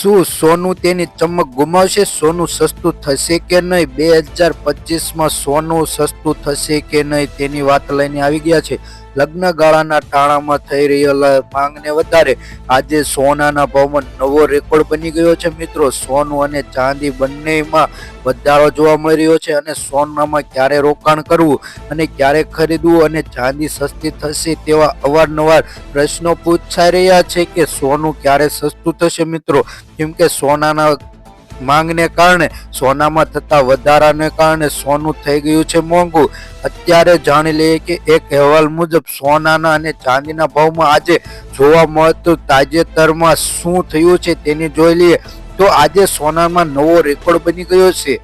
શું સોનું તેની ચમક ગુમાવશે? સોનું સસ્તું થશે કે નહીં? 2025માં સોનું સસ્તું થશે કે નહીં તેની વાત લઈને આવી ગયા છે. લગ્ન ગાળાના ટાણામાં થઈ રહેલા માંગને વધારે આજે સોનાના ભાવમાં નવો રેકોર્ડ બની ગયો છે. મિત્રો, સોનું અને ચાંદી બંનેમાં વધારો જોવા મળી રહ્યો છે અને સોનામાં ક્યારે રોકાણ કરવું અને ક્યારે ખરીદવું અને ચાંદી સસ્તી થશે તેવા અવારનવાર પ્રશ્નો પૂછાઈ રહ્યા છે કે સોનું ક્યારે સસ્તું થશે. મિત્રો, કેમ કે સોનાના માંગને કારણે સોનામાં થતા વધારાને કારણે સોનું થઈ ગયું છે મોંઘું. અત્યારે જાણી લઈએ કે એક અહેવાલ મુજબ સોનાના અને ચાંદીના ભાવમાં આજે જોવા મળતું તાજેતરમાં શું થયું છે તેની જોઈ લઈએ તો આજે સોનામાં નવો રેકોર્ડ બની ગયો છે.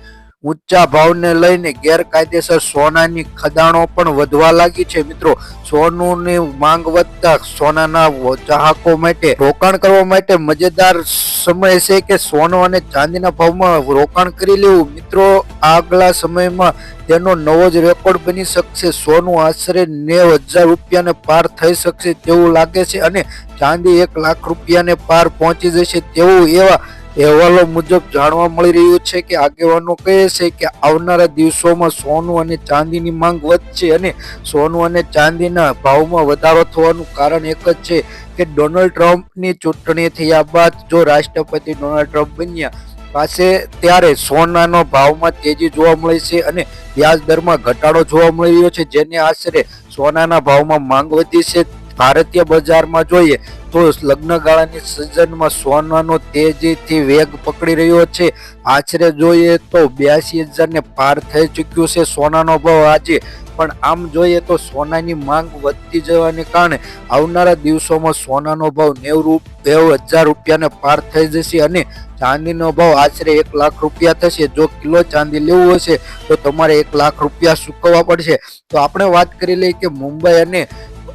ઊંચા ભાવને લઈને ગેરકાયદેસર સોનાની ખદાણો પણ વધવા લાગી છે. મિત્રો, સોનુની માંગ વધતા સોનાના ચાહકો માટે રોકાણ કરવા માટે મજેદાર સમય છે કે સોનું અને ચાંદીના ભાવમાં રોકાણ કરી લેવું. મિત્રો, આગલા સમયમાં તેનો નવો જ રેકોર્ડ બની શકશે. સોનું આશરે 90,000 રૂપિયાને પાર થઈ શકશે તેવું લાગે છે અને ચાંદી 1 લાખ રૂપિયાને પાર પહોંચી જશે તેવું એવા અહેવાલો મુજબ જાણવા મળી રહ્યું છે કે આગેવાનો કહે છે કે આવનારા દિવસોમાં સોનું અને ચાંદીની માંગ વધશે અને સોનું અને ચાંદીના ભાવમાં વધારો થવાનું કારણ એક જ છે કે ડોનાલ્ડ ટ્રમ્પની ચૂંટણી થયા બાદ જો રાષ્ટ્રપતિ ડોનાલ્ડ ટ્રમ્પ બન્યા પાસે ત્યારે સોનાનો ભાવમાં તેજી જોવા મળી છે અને વ્યાજ દરમાં ઘટાડો જોવા મળી રહ્યો છે, જેને આશરે સોનાના ભાવમાં માંગ વધી છે. ભારતીય બજારમાં જોઈએ તો લગ્નગાળાની સિઝનમાં સોનાનો તેજીથી વેગ પકડી રહ્યો છે. આશરે જોઈએ તો 82,000 ને પાર થઈ ચૂક્યું છે સોનાનો ભાવ આજે. પણ આમ જોઈએ તો સોનાની માંગ વધતી જવાને કારણે આવનારા દિવસોમાં સોનાનો ભાવ 90,000 રૂપિયાને પાર થઈ જશે અને ચાંદીનો ભાવ આશરે 1 લાખ રૂપિયા થશે. જો કિલો ચાંદી લેવું હશે તો તમારે 1 લાખ રૂપિયા ચૂકવવા પડશે. તો આપણે વાત કરી લઈએ કે મુંબઈ અને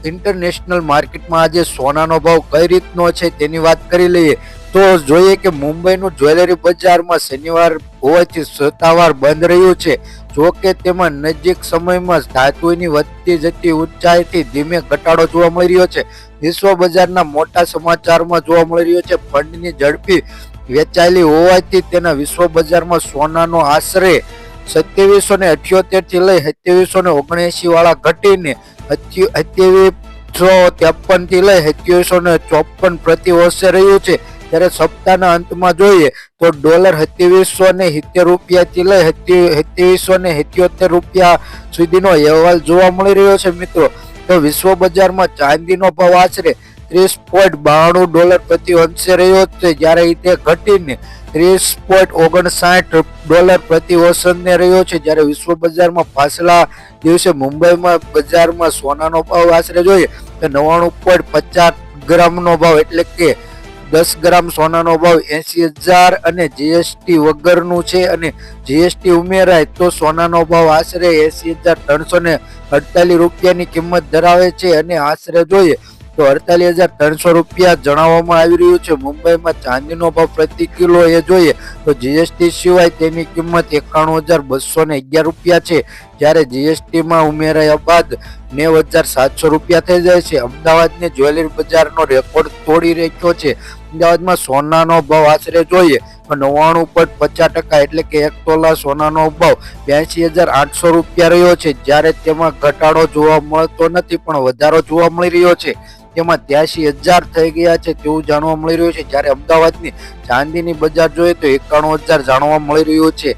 ઇન્ટરનેશનલ માર્કેટમાં આજે સોનાનો ભાવ કઈ રીતનો છે તેની વાત કરી લઈએ તો જોઈએ કે મુંબઈનું જ્વેલરી બજારમાં શનિવાર હોવાથી સત્તાવાર બંધ રહ્યું છે. જો કે તેમાં નજીક સમયમાં ધાતુની વધતી જતી ઊંચાઈથી ધીમે ઘટાડો જોવા મળી રહ્યો છે. વિશ્વ બજારના મોટા સમાચારમાં જોવા મળી રહ્યો છે ફંડની ઝડપી વેચાયેલી હોવાથી તેના વિશ્વ બજારમાં સોનાનો આશરે 2778 થી લઈ 2779 વાળા ઘટીને 2753 થી લઈ 2754 પ્રતિ વર્ષે રહ્યું છે. ત્યારે સપ્તાહના અંતમાં જોઈએ તો ડોલર 2770 રૂપિયાથી લઈ 2777 રૂપિયા સુધીનો અહેવાલ જોવા મળી રહ્યો છે. મિત્રો, તો વિશ્વ બજારમાં ચાંદીનો ભાવ આશરે $30.92 પ્રતિ અંશે રહ્યો છે, જ્યારે તે ઘટીને $30.59 પ્રતિ ઓસનને રહ્યો છે. જ્યારે વિશ્વ બજારમાં પાછલા દિવસે મુંબઈમાં બજારમાં સોનાનો ભાવ આશરે જોઈએ તો 99.50 ગ્રામનો ભાવ એટલે કે 10 ગ્રામ સોનાનો ભાવ 80,000 અને જીએસટી વગરનું છે અને જીએસટી ઉમેરાય તો સોનાનો ભાવ આશરે 80,348 રૂપિયાની કિંમત ધરાવે છે અને આશરે જોઈએ તો 48,300 રૂપિયા જણાવવામાં આવી રહ્યું છે. મુંબઈમાં ચાંદીનો ભાવ પ્રતિ કિલો એ જોઈએ તો જીએસટી સિવાય તેની કિંમત 91,211 રૂપિયા છે, જ્યારે જીએસટીમાં ઉમેરાયા બાદ 90,700 રૂપિયા થઈ જાય છે. અમદાવાદની જ્વેલરી બજારનો રેકોર્ડ તોડી રાખ્યો છે. અમદાવાદમાં સોનાનો ભાવ આશરે જોઈએ તો 99.50% એટલે કે 1 તોલા સોનાનો ભાવ 82,800 રૂપિયા રહ્યો છે, જ્યારે તેમાં ઘટાડો જોવા મળતો નથી પણ વધારો જોવા મળી રહ્યો છે. તેમાં 83,000 થઈ ગયા છે તેવું જાણવા મળી રહ્યું છે. જ્યારે અમદાવાદની ચાંદીની બજાર જોઈએ તો 91,000 જાણવા મળી રહ્યું છે.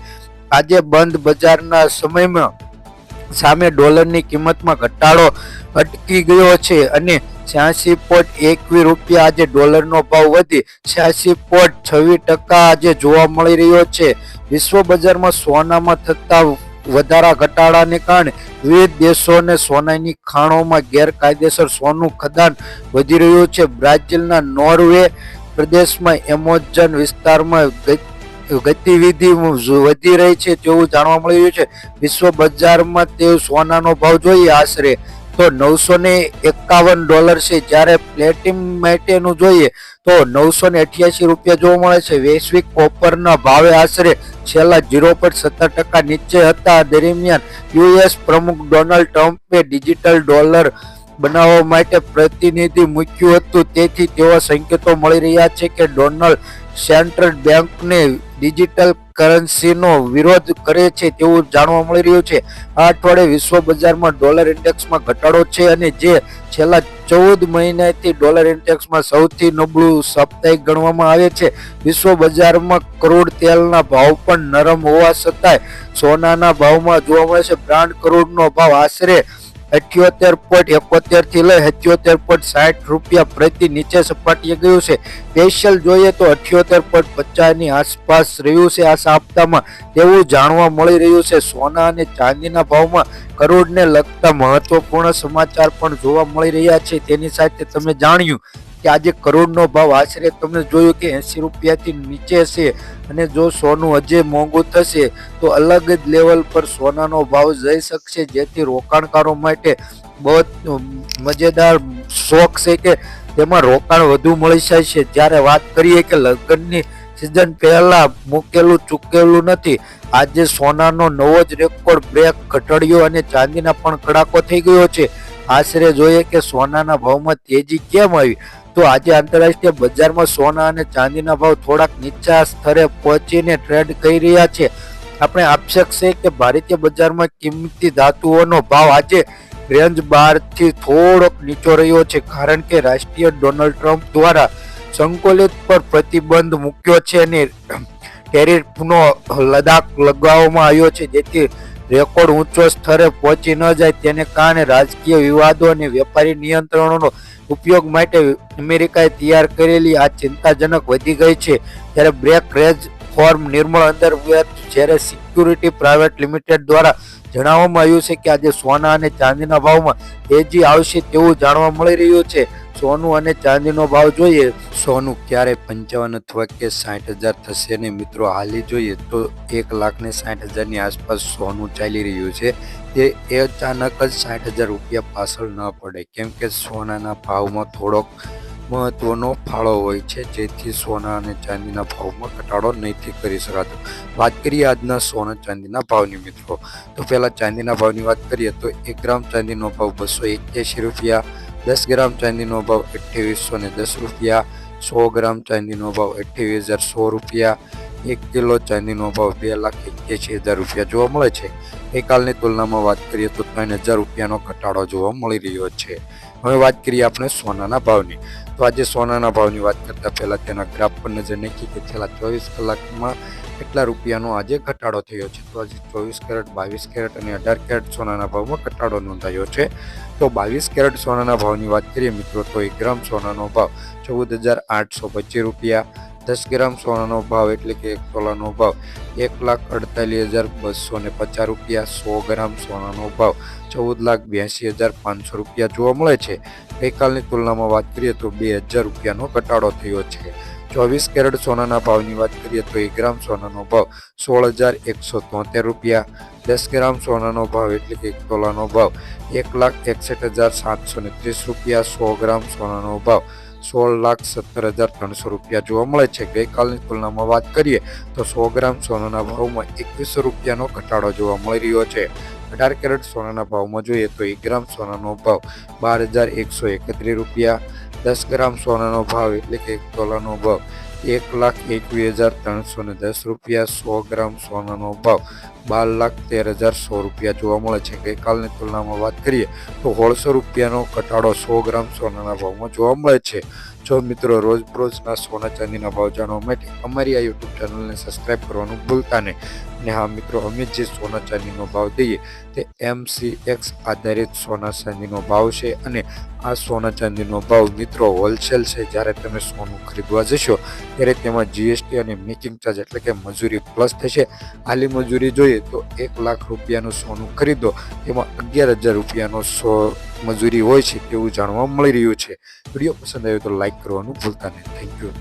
આજે બંધ બજારના સમયમાં સામે ડોલરની કિંમતમાં ઘટાડો અટકી ગયો છે અને 86.21 રૂપિયા આજે ડોલરનો ભાવ વધી 86.26% આજે જોવા મળી રહ્યો છે. વિશ્વ બજારમાં સોનામાં થતા વધારા ઘટાડાને કારણે વિવિધ દેશોને સોનાની ખાણોમાં ગેરકાયદેસર સોનું ખદાન વધી રહ્યું છે. બ્રાઝિલના નોર્વે પ્રદેશમાં એમેઝોન વિસ્તારમાં ગતિવિધિ વધી રહી છે તેવું જાણવા મળી રહ્યું છે. વિશ્વ બજારમાં તે સોનાનો ભાવ જોઈએ આશરે તો $951 છે, જ્યારે પ્લેટિનમ માટેનું જોઈએ તો 988 રૂપિયા જોવા મળે છે. વૈશ્વિક કોપરના ભાવે આશરે છેલ્લા 0.17% નીચે હતા. દરમિયાન યુએસ પ્રમુખ ડોનાલ્ડ ટ્રમ્પે ડિજિટલ ડોલર બનાવવા માટે પ્રતિનિધિ મૂક્યું હતું. તેથી તેવા સંકેતો મળી રહ્યા છે કે ડોનાલ્ડ સેન્ટ્રલ બેંકને ડિજિટલ કરન્સીનો વિરોધ કરે છે તેવું જાણવા મળી રહ્યું છે. આ અઠવાડિયે વિશ્વ બજારમાં ડોલર ઇન્ડેક્સમાં ઘટાડો છે અને જે છેલ્લા 14 મહિનાથી ડોલર ઇન્ડેક્સમાં સૌથી નબળું સાપ્તાહિક ગણવામાં આવે છે. વિશ્વ બજારમાં ક્રૂડ તેલના ભાવ પણ નરમ હોવા છતાંય સોનાના ભાવમાં જોવા મળે છે. બ્રાન્ડ ક્રૂડનો ભાવ આશરે 78.71 થી લઈ 77.60 રૂપિયા પ્રતિ નીચે સપાટીએ ગયું છે. સ્પેશિયલ જોઈએ તો 78.50 ની આસપાસ રહ્યું છે આ સપ્તાહમાં તેવું જાણવા મળી રહ્યું છે. સોના અને ચાંદીના ભાવમાં ક્રૂડને લગતા મહત્વપૂર્ણ સમાચાર પણ જોવા મળી રહ્યા છે. તેની સાથે તમે જાણ્યું કે આજે ક્રૂડનો ભાવ આશરે તમે જોયું કે 80 રૂપિયાથી નીચે છે અને જો સોનું હજે મોંઘું થશે તો અલગ જ લેવલ પર સોનાનો ભાવ જઈ શકશે, જેથી રોકાણકારો માટે બહુ મજેદાર શોખ છે કે તેમાં રોકાણ વધુ મળી જાય છે. જ્યારે વાત કરીએ કે લગ્નની સિઝન પહેલા મૂકેલું ચૂકેલું નથી, આજે સોનાનો નવો જ રેકોર્ડ બ્રેક ઘટાડ્યો અને ચાંદીના પણ કડાકો થઈ ગયો છે. આશરે જોઈએ કે સોનાના ભાવમાં તેજી કેમ આવી, તો આજે આંતરરાષ્ટ્રીય બજારમાં સોના અને ચાંદીના ભાવ થોડાક નીચા સ્તરે પહોંચીને ટ્રેડ કરી રહ્યા છે. આપણે આક્ષેપ છે કે ભારતીય બજારમાં કિંમતી ધાતુઓનો ભાવ આજે રેન્જ 12 થી થોડોક નીચો રહ્યો છે, કારણ કે રાષ્ટ્રીય ડોનાલ્ડ ટ્રમ્પ દ્વારા સંકલિત પર પ્રતિબંધ મૂક્યો છે અને ટેરિફનો લદાખ લગાવવામાં આવ્યો છે, જેથી રેકોર્ડ ઊંચો સ્તરે પહોંચી ન જાય. તેને કારણે રાજકીય વિવાદો અને વેપારી નિયંત્રણોનો ઉપયોગ માટે અમેરિકાએ તૈયાર કરેલી આ ચિંતાજનક વધી ગઈ છે. ત્યારે બ્રેક રેજ ફોર્મ નિર્મળ અંતર્ગત જ્યારે સિક્યુરિટી પ્રાઇવેટ લિમિટેડ દ્વારા જણાવવામાં આવ્યું છે કે આજે સોના અને ચાંદીના ભાવમાં તેજી આવશે તેવું જાણવા મળી રહ્યું છે. સોનું અને ચાંદીનો ભાવ જોઈએ, સોનું ક્યારે 55 અથવા કે 60,000 થશે ને મિત્રો હાલી જોઈએ તો 1,60,000 ની આસપાસ સોનું ચાલી રહ્યું છે. તે અચાનક જ 60,000 રૂપિયા પાછળ ન પડે, કેમ કે સોનાના ભાવમાં થોડોક મહત્વનો ફાળો હોય છે, જેથી સોના અને ચાંદીના ભાવમાં ઘટાડો નથી કરી શકાતો. વાત કરીએ આજના સોના ચાંદીના ભાવની મિત્રો, તો પહેલા ચાંદીના ભાવની વાત કરીએ તો 1 ગ્રામ ચાંદીનો ભાવ 281 રૂપિયા, 10 ગ્રામ ચાંદીનો ભાવ 2810 રૂપિયા, 100 ગ્રામ ચાંદીનો ભાવ 28,100 રૂપિયા, 1 કિલો ચાંદીનો ભાવ 2,81,000 રૂપિયા જોવા મળે છે. ગઈકાલની તુલનામાં વાત કરીએ તો 3,000 રૂપિયાનો ઘટાડો જોવા મળી રહ્યો છે. હવે વાત કરીએ આપણે સોનાના ભાવની, તો આજે સોનાના ભાવની વાત કરતા પહેલા તેના ગ્રાફ પર નજર નાખીએ કે છેલ્લા 24 કલાકમાં કેટલા રૂપિયાનો આજે ઘટાડો થયો છે. તો આજે 24 કેરેટ, 22 કેરેટ અને 18 કેરેટ સોનાના ભાવમાં ઘટાડો નોંધાયો છે. તો 22 કેરેટ સોનાના ભાવની વાત કરીએ મિત્રો, તો 1 ગ્રામ સોનાનો ભાવ 14,825 રૂપિયા, 10 ગ્રામ સોનાનો ભાવ એટલે કે 1 તોલાનો ભાવ 1,48,250 રૂપિયા, 100 ગ્રામ સોનાનો ભાવ 14,82,500 રૂપિયા જોવા મળે છે. ગઈકાલની તુલનામાં વાત કરીએ તો 2,000 રૂપિયાનો ઘટાડો થયો છે. 24 કેરેટ સોનાના ભાવની વાત કરીએ તો 1 ગ્રામ સોનાનો ભાવ 16,173 રૂપિયા, 10 ગ્રામ સોનાનો ભાવ એટલે કે 1 તોલાનો ભાવ 1,61,730 રૂપિયા, 100 ગ્રામ સોનાનો ભાવ 16,17,300 રૂપિયા જોવા મળે છે. ગઈકાલની તુલનામાં વાત કરીએ તો 100 ગ્રામ સોનાના ભાવમાં 2100 રૂપિયાનો ઘટાડો જોવા મળી રહ્યો છે. 18 કેરેટ સોનાના ભાવમાં જોઈએ તો 1 ગ્રામ સોનાનો ભાવ 12,131 રૂપિયા, 10 ગ્રામ સોનાનો ભાવ એટલે કે 1 તોલાનો ભાવ 1,21,310 રૂપિયા, 100 ગ્રામ સોનાનો ભાવ 12,13,100 રૂપિયા જોવા મળે છે. ગઈકાલની તુલનામાં વાત કરીએ તો 1,600 રૂપિયાનો ઘટાડો 100 ગ્રામ સોનાના ભાવમાં જોવા મળે છે. જો મિત્રો રોજના સોના ચાંદીના ભાવ જાણવા માટે અમારી આ યુટ્યુબ ચેનલને સબસ્ક્રાઈબ કરવાનું ભૂલતા નહીં. અને હા મિત્રો, અમે જે સોના ચાંદીનો ભાવ દઈએ તે MCX આધારિત સોના ચાંદીનો ભાવ છે અને આ સોના ચાંદીનો ભાવ મિત્રો હોલસેલ છે. જ્યારે તમે સોનું ખરીદવા જશો ત્યારે તેમાં GST અને મેકિંગ ચાર્જ એટલે કે મજૂરી પ્લસ થશે. હાલી મજૂરી જોઈએ તો 1 લાખ રૂપિયાનું સોનું ખરીદો તેમાં 11,000 રૂપિયાનો મજૂરી હોય છે તેવું જાણવા મળી રહ્યું છે. વિડીયો પસંદ આવ્યો તો લાઈક કરવાનું ભૂલતા નહીં. Thank you.